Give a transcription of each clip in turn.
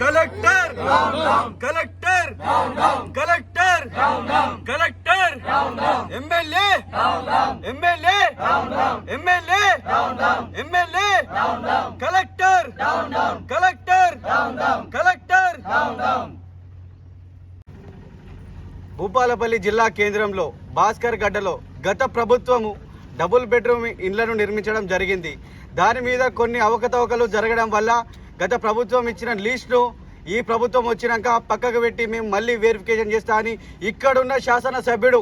Collector collector collector collector MLA MLA MLA MLA collector collector collector Bhupalpally జిల్లా కేంద్రంలో భాస్కర్ గడ్డలో గత ప్రభుత్వము డబుల్ బెడ్రూమ్ ఇండ్లను నిర్మించడం జరిగింది. దాని మీద కొన్ని అవకతవకలు జరగడం వల్ల గత ప్రభుత్వం ఇచ్చిన లిస్టును ఈ ప్రభుత్వం వచ్చినాక పక్కకు పెట్టి మేము మళ్ళీ వెరిఫికేషన్ చేస్తా అని ఇక్కడున్న శాసనసభ్యుడు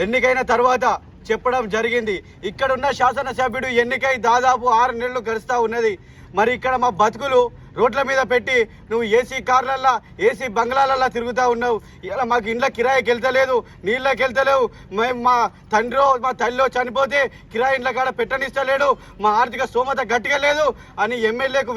ఎన్నికైన తర్వాత చెప్పడం జరిగింది. ఇక్కడున్న శాసనసభ్యుడు ఎన్నికై దాదాపు 6 నెలలు గడుస్తూ ఉన్నది. మరి ఇక్కడ మా బతుకులు రోడ్ల మీద పెట్టి నువ్వు ఏసీ కార్లల్లా ఏసీ బంగ్లాలల్లా తిరుగుతూ ఉన్నావు. ఇలా మాకు ఇండ్ల కిరాయికి వెళ్తలేదు, నీళ్ళకి వెళ్తలేవు. మేము మా తండ్రో మా తల్లిలో చనిపోతే కిరాయి ఇండ్ల కాడ పెట్టనిస్తలేడు, మా ఆర్థిక స్తోమత గట్టిగా లేదు అని ఎమ్మెల్యేకు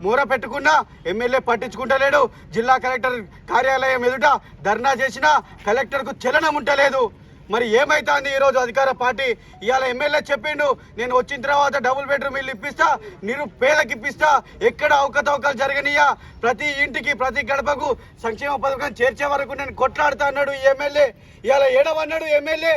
మూర పెట్టుకున్నా ఎమ్మెల్యే పట్టించుకుంటలేడు. జిల్లా కలెక్టర్ కార్యాలయం ఎదుట ధర్నా చేసినా కలెక్టర్కు చలనం ఉంటలేదు. మరి ఏమైతుంది ఈరోజు అధికార పార్టీ? ఇవాళ ఎమ్మెల్యే చెప్పిండు నేను వచ్చిన తర్వాత డబుల్ బెడ్రూమ్ ఇల్లు ఇప్పిస్తా, నిరుపేదకి ఇప్పిస్తా, ఎక్కడ అవకతవకలు జరగనియా, ప్రతి ఇంటికి ప్రతి గడపకు సంక్షేమ పథకం చేర్చే వరకు నేను కొట్లాడుతా అన్నాడు ఈ ఎమ్మెల్యే. ఇవాళ ఏడవన్నాడు ఎమ్మెల్యే,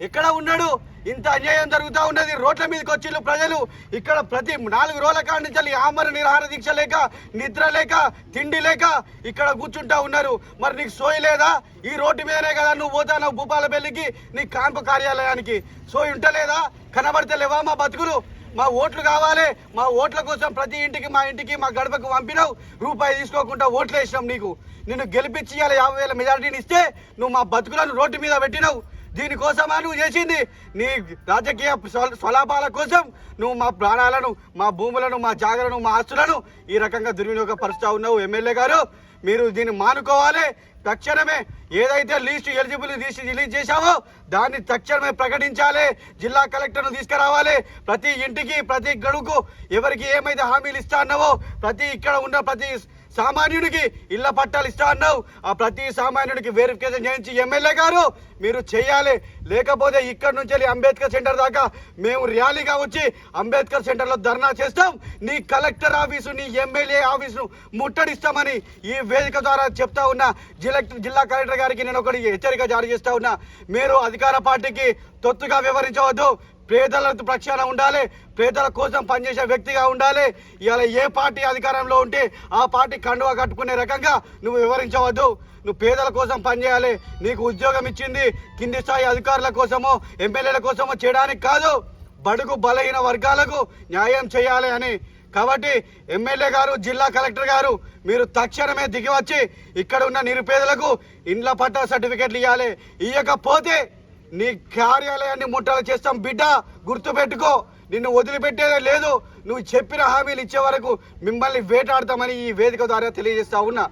ఎక్కడ ఉన్నాడు? ఇంత అన్యాయం జరుగుతూ ఉన్నది. రోడ్ల మీదకి వచ్చిళ్ళు ప్రజలు. ఇక్కడ ప్రతి 4 రోజుల కాడి నుంచి ఆమర నిరాహార దీక్ష లేక, నిద్ర లేక, తిండి లేక ఇక్కడ కూర్చుంటా ఉన్నారు. మరి నీకు సోయి లేదా? ఈ రోడ్డు మీదనే కదా నువ్వు పోతావు భూపాలపల్లికి, నీ క్యాంపు కార్యాలయానికి. సోయి ఉంటలేదా? కనబడతలేవా మా బతుకులు? మా ఓట్లు కావాలి. మా ఓట్ల కోసం ప్రతి ఇంటికి మా ఇంటికి మా గడపకు పంపినావు, రూపాయి తీసుకోకుండా ఓట్లు వేసినాం. నిన్ను గెలిపించి 50,000 మెజారిటీని ఇస్తే నువ్వు మా బతుకులను రోడ్డు మీద పెట్టినావు. దీనికోసమా నువ్వు చేసింది? నీ రాజకీయ స్వలాభాల కోసం నువ్వు మా ప్రాణాలను, మా భూములను, మా జాగలను, మా ఆస్తులను ఈ రకంగా దుర్వినియోగపరుస్తూ ఉన్నావు. ఎమ్మెల్యే గారు మీరు దీన్ని మానుకోవాలి. తక్షణమే ఏదైతే ఎలిజిబుల్ లిస్ట్ రిలీజ్ చేశావో దాన్ని తక్షణమే ప్రకటించాలి. జిల్లా కలెక్టర్ను తీసుకురావాలి. ప్రతి ఇంటికి ప్రతి గడువుకు ఎవరికి ఏమైతే హామీలు ఇస్తా అన్నావో ఇక్కడ ఉన్న ప్రతి సామాన్యుడికి ఇళ్ల పట్టాలు ఇస్తా అన్నావు. ఆ ప్రతి సామాన్యుడికి వెరిఫికేషన్ చేయించి ఎమ్మెల్యే గారు మీరు చేయాలి. లేకపోతే ఇక్కడ నుంచి అంబేద్కర్ సెంటర్ దాకా మేము ర్యాలీగా వచ్చి అంబేద్కర్ సెంటర్లో ధర్నా చేస్తాం. నీ కలెక్టర్ ఆఫీసు, నీ ఎమ్మెల్యే ఆఫీసును ముట్టడిస్తామని ఈ వేదిక ద్వారా చెప్తా ఉన్నా. జిల్లా కలెక్టర్ గారికి నేను ఒకటి హెచ్చరిక జారీ చేస్తా ఉన్నా. మీరు అధికార పార్టీకి తొత్తుగా వ్యవహరించవద్దు. పేదల పక్షాన ఉండాలి, పేదల కోసం పనిచేసే వ్యక్తిగా ఉండాలి. ఇవాళ ఏ పార్టీ అధికారంలో ఉంటే ఆ పార్టీ కండువా కట్టుకునే రకంగా నువ్వు వివరించవద్దు. నువ్వు పేదల కోసం పనిచేయాలి. నీకు ఉద్యోగం ఇచ్చింది కింది స్థాయి అధికారుల కోసమో ఎమ్మెల్యేల కోసమో చేయడానికి కాదు, బడుగు బలహీన వర్గాలకు న్యాయం చేయాలి అని. కాబట్టి ఎమ్మెల్యే గారు, జిల్లా కలెక్టర్ గారు మీరు తక్షణమే దిగివచ్చి ఇక్కడ ఉన్న నిరుపేదలకు ఇండ్ల పట్టా సర్టిఫికెట్లు ఇవ్వాలి. ఇవ్వకపోతే నీ కార్యాలయాన్ని ముట్టలు చేస్తాం బిడ్డ, గుర్తుపెట్టుకో. నిన్ను వదిలిపెట్టేదే లేదు. నువ్వు చెప్పిన హామీలు ఇచ్చే వరకు మిమ్మల్ని వేటాడతామని ఈ వేదిక ద్వారా తెలియజేస్తా ఉన్నా.